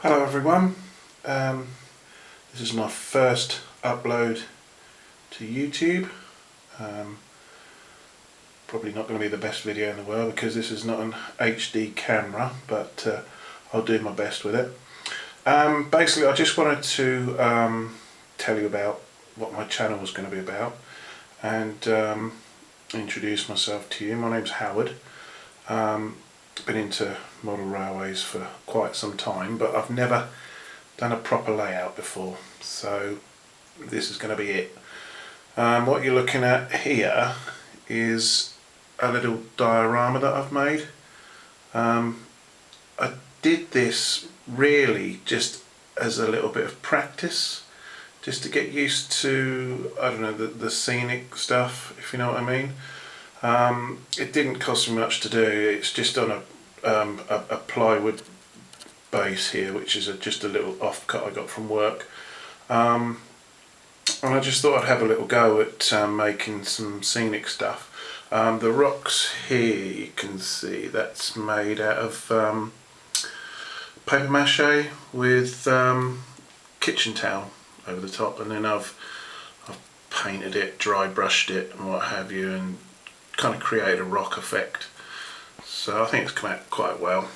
Hello everyone, this is my first upload to YouTube. Probably not going to be the best video in the world because this is not an HD camera, but I'll do my best with it. Basically I just wanted to tell you about what my channel was going to be about and introduce myself to you. My name's Howard. Been into model railways for quite some time, but I've never done a proper layout before, so this is going to be it. What you're looking at here is a little diorama that I've made. I did this really just as a little bit of practice, just to get used to, I don't know, the scenic stuff, if you know what I mean. It didn't cost me much to do. It's just on a plywood base here, which is just a little offcut I got from work, and I just thought I'd have a little go at making some scenic stuff. The rocks here, you can see that's made out of paper mache with kitchen towel over the top, and then I've painted it, dry brushed it and what have you, and kind of create a rock effect. So I think it's come out quite well.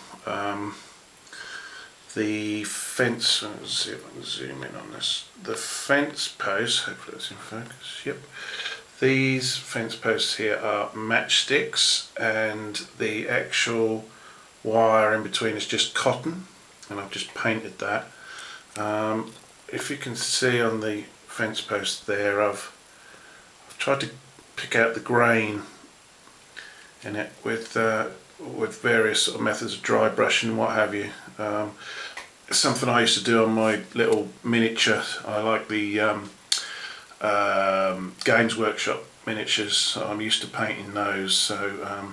The fence, let's see if I can zoom in on this. The fence posts, hopefully that's in focus, yep. These fence posts here are matchsticks, and the actual wire in between is just cotton, and I've just painted that. If you can see on the fence post there, I've tried to pick out the grain in it with various sort of methods of dry brushing and what have you. It's something I used to do on my little miniature. I like the Games Workshop miniatures, so I'm used to painting those. So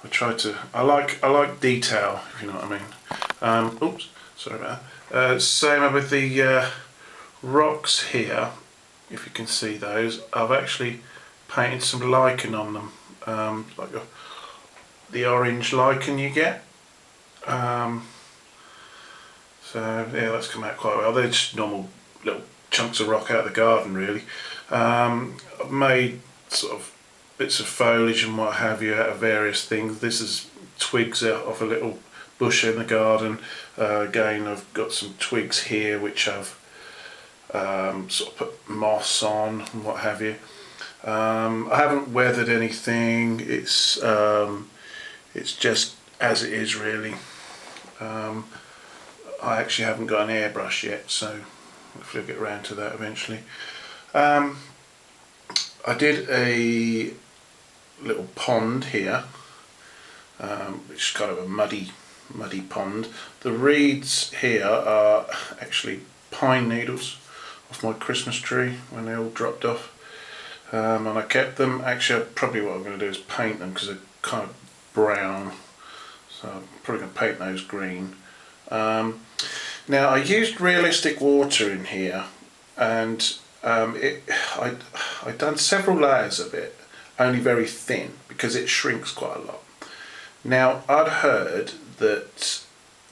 I like detail, if you know what I mean. Oops, sorry about that. Same with the rocks here. If you can see those, I've actually painted some lichen on them, like the orange lichen you get. So yeah, that's come out quite well. They're just normal little chunks of rock out of the garden, really. I've made sort of bits of foliage and what have you out of various things. This is twigs off a little bush in the garden. Again, I've got some twigs here which I've sort of put moss on and what have you. I haven't weathered anything. It's just as it is, really. I actually haven't got an airbrush yet, so hopefully I'll get around to that eventually. I did a little pond here, which is kind of a muddy pond. The reeds here are actually pine needles off my Christmas tree when they all dropped off. And I kept them. Actually, probably what I'm going to do is paint them because they're kind of brown, so I'm probably going to paint those green. Now I used realistic water in here, and I'd done several layers of it, only very thin, because it shrinks quite a lot. Now I'd heard that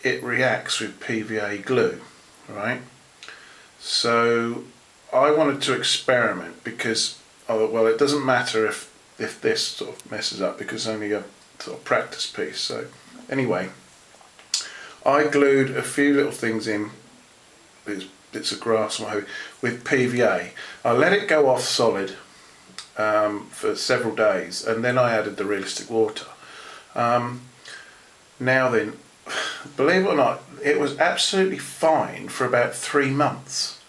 it reacts with PVA glue, right? So I wanted to experiment because, well, it doesn't matter if this sort of messes up because it's only a sort of practice piece. So anyway, I glued a few little things in, bits of grass and what have you, with PVA. I let it go off solid for several days, and then I added the realistic water. Now then, believe it or not, it was absolutely fine for about 3 months,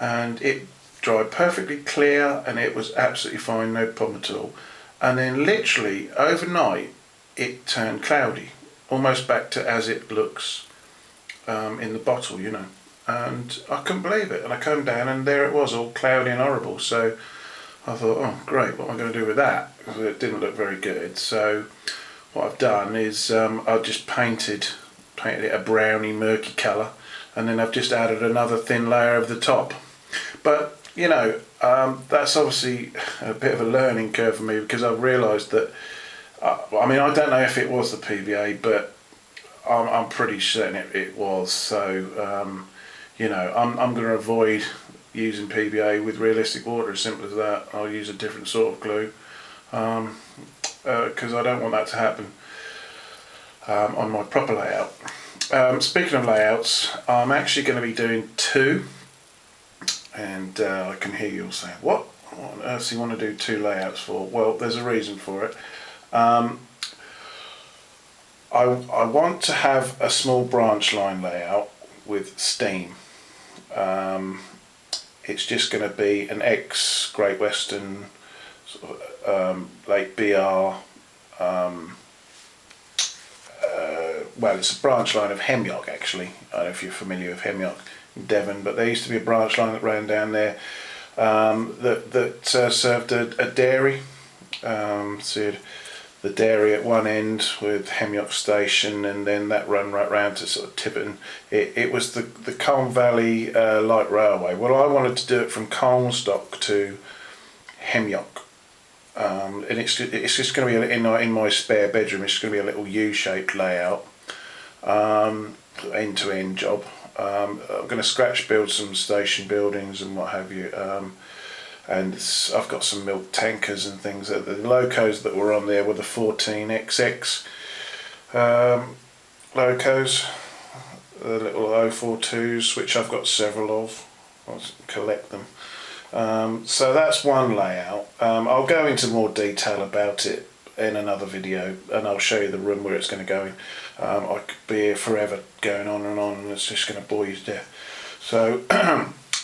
and it dried perfectly clear, and it was absolutely fine, no problem at all. And then literally overnight it turned cloudy, almost back to as it looks in the bottle, you know. And I couldn't believe it, and I came down and there it was, all cloudy and horrible. So I thought, oh great, what am I going to do with that? Because it didn't look very good. So what I've done is I've just painted it a browny murky colour, and then I've just added another thin layer over the top. But you know, that's obviously a bit of a learning curve for me, because I've realised that I mean, I don't know if it was the PVA, but I'm pretty certain it was. So you know, I'm going to avoid using PBA with realistic water, as simple as that. I'll use a different sort of glue because I don't want that to happen on my proper layout. Speaking of layouts, I'm actually going to be doing two, and I can hear you all saying, what on earth do you want to do two layouts for? Well, there's a reason for it. I want to have a small branch line layout with steam. It's just going to be an ex Great Western sort of, Lake BR. Well, it's a branch line of Hemyock, actually. I don't know if you're familiar with Hemyock in Devon, but there used to be a branch line that ran down there that served a dairy. So you had the dairy at one end with Hemyock Station, and then that run right round to sort of Tiverton. It was the Colne Valley Light Railway. Well, I wanted to do it from Colnestock to Hemyock. And it's just going to be in my spare bedroom. It's going to be a little U-shaped layout, end-to-end job. I'm going to scratch build some station buildings and what have you, and I've got some milk tankers and things. The locos that were on there were the 14XX locos, the little 042s, which I've got several of. I'll collect them. So that's one layout. I'll go into more detail about it in another video, and I'll show you the room where it's going to go in. I could be here forever going on, and it's just going to bore you to death. So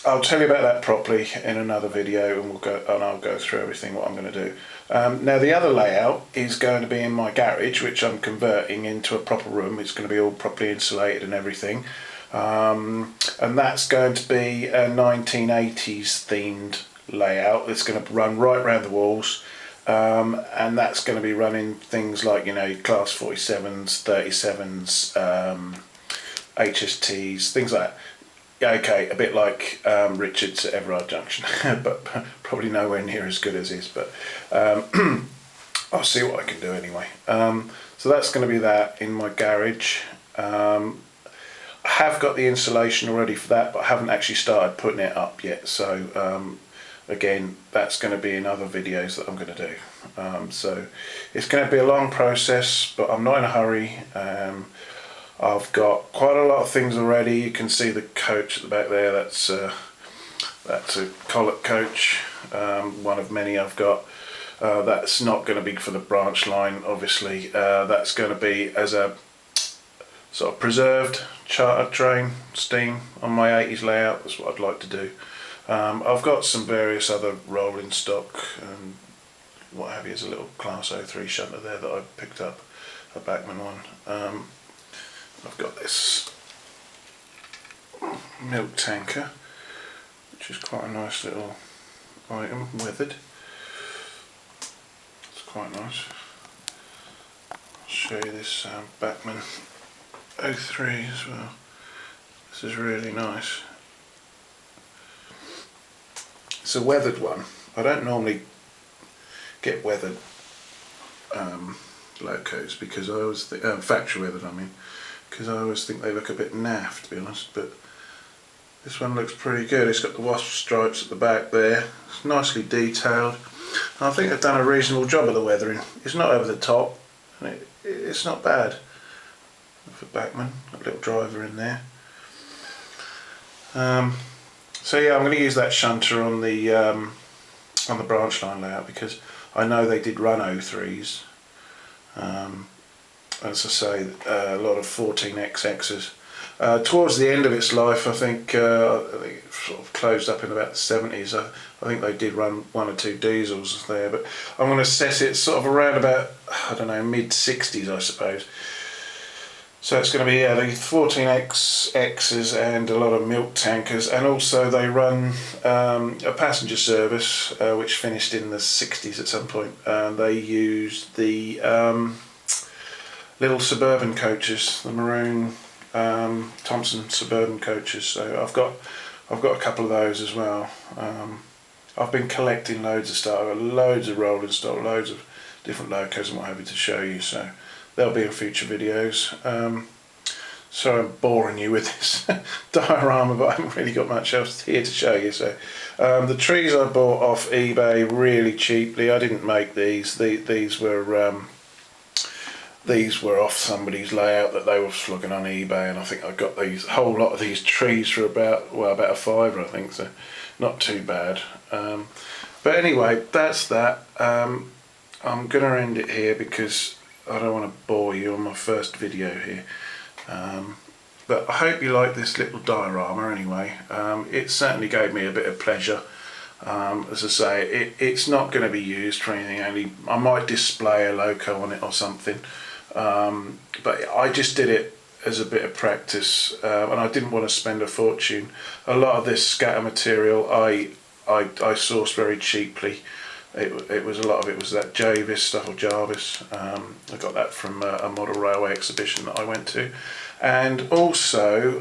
I'll tell you about that properly in another video, and I'll go through everything what I'm going to do. Now the other layout is going to be in my garage, which I'm converting into a proper room. It's going to be all properly insulated and everything. And that's going to be a 1980s themed layout. It's going to run right around the walls, and that's going to be running things like, you know, class 47s, 37s, HSTs, things like that. Okay, a bit like Richard's at Hemyock Junction, but probably nowhere near as good as his, but I'll see what I can do anyway. So that's going to be that in my garage. I have got the insulation already for that, but I haven't actually started putting it up yet. So again, that's going to be in other videos that I'm going to do. So it's going to be a long process, but I'm not in a hurry. I've got quite a lot of things already. You can see the coach at the back there. That's a collet coach, one of many I've got. That's not going to be for the branch line, obviously. That's going to be as a sort of preserved charter train steam on my 80s layout. That's what I'd like to do. I've got some various other rolling stock and what have you. There's a little class 03 shunter there that I picked up, a Bachmann one. I've got this milk tanker, which is quite a nice little item, weathered. It's quite nice. I'll show you this Bachmann 03 as well. This is really nice. It's a weathered one. I don't normally get weathered locos because I always think, factory weathered I mean, because I always think they look a bit naff, to be honest, but this one looks pretty good. It's got the wasp stripes at the back there. It's nicely detailed. I think they've done a reasonable job of the weathering. It's not over the top, and it's not bad for Bachmann. A little driver in there. So yeah, I'm going to use that shunter on the branch line layout because I know they did run 03s. As I say, a lot of 14XXs. Towards the end of its life, I think it sort of closed up in about the 70s. I think they did run one or two diesels there, but I'm going to set it sort of around about, I don't know, mid 60s, I suppose. So it's going to be the 14XXs and a lot of milk tankers, and also they run a passenger service which finished in the 60s at some point. They used the little suburban coaches, the maroon Thompson suburban coaches. So I've got a couple of those as well. I've been collecting loads of stuff. I've got loads of rolling stock, loads of different locos and what have you to show you. So they'll be in future videos. Sorry I'm boring you with this diorama, but I haven't really got much else here to show you. So the trees I bought off eBay really cheaply. I didn't make these. These were off somebody's layout that they were flogging on eBay, and I think I got these, a whole lot of these trees for about a fiver, I think, so not too bad. But anyway, that's that. I'm going to end it here because I don't want to bore you on my first video here. But I hope you like this little diorama anyway. It certainly gave me a bit of pleasure. As I say, it's not going to be used for anything, only I might display a logo on it or something. But I just did it as a bit of practice, and I didn't want to spend a fortune. A lot of this scatter material I sourced very cheaply. It was, a lot of it was that Jarvis stuff, or Jarvis. I got that from a model railway exhibition that I went to, and also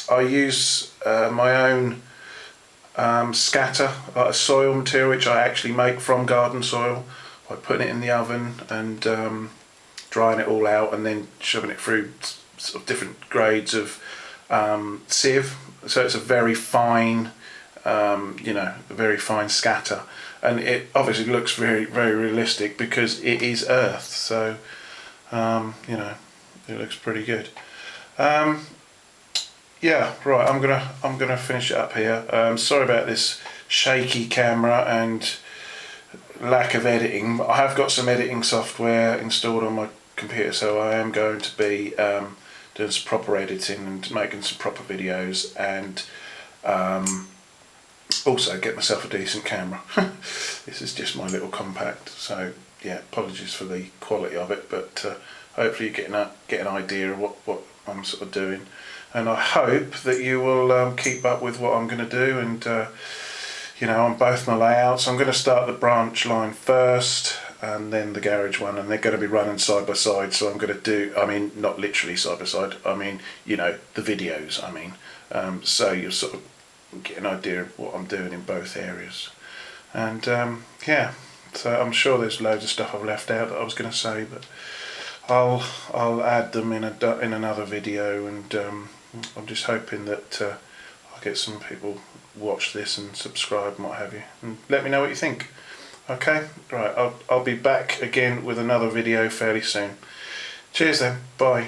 I use my own scatter, a soil material which I actually make from garden soil by putting it in the oven and drying it all out, and then shoving it through sort of different grades of sieve. So it's a very fine, a very fine scatter, and it obviously looks very, very realistic because it is earth. So it looks pretty good. Yeah, right. I'm gonna finish it up here. Sorry about this shaky camera and lack of editing, but I have got some editing software installed on my computer, so I am going to be doing some proper editing and making some proper videos, and also get myself a decent camera. This is just my little compact, so yeah, apologies for the quality of it, but hopefully you get an idea of what I'm sort of doing, and I hope that you will keep up with what I'm going to do, and on both my layouts. I'm going to start the branch line first and then the garage one, and they're going to be running side by side. So I'm going to do, not literally side by side, the videos, so you'll sort of get an idea of what I'm doing in both areas. And yeah, so I'm sure there's loads of stuff I've left out that I was going to say, but I'll add them in another video, and I'm just hoping that I'll get some people watch this and subscribe and what have you, and let me know what you think. Okay, right, I'll be back again with another video fairly soon. Cheers then, bye.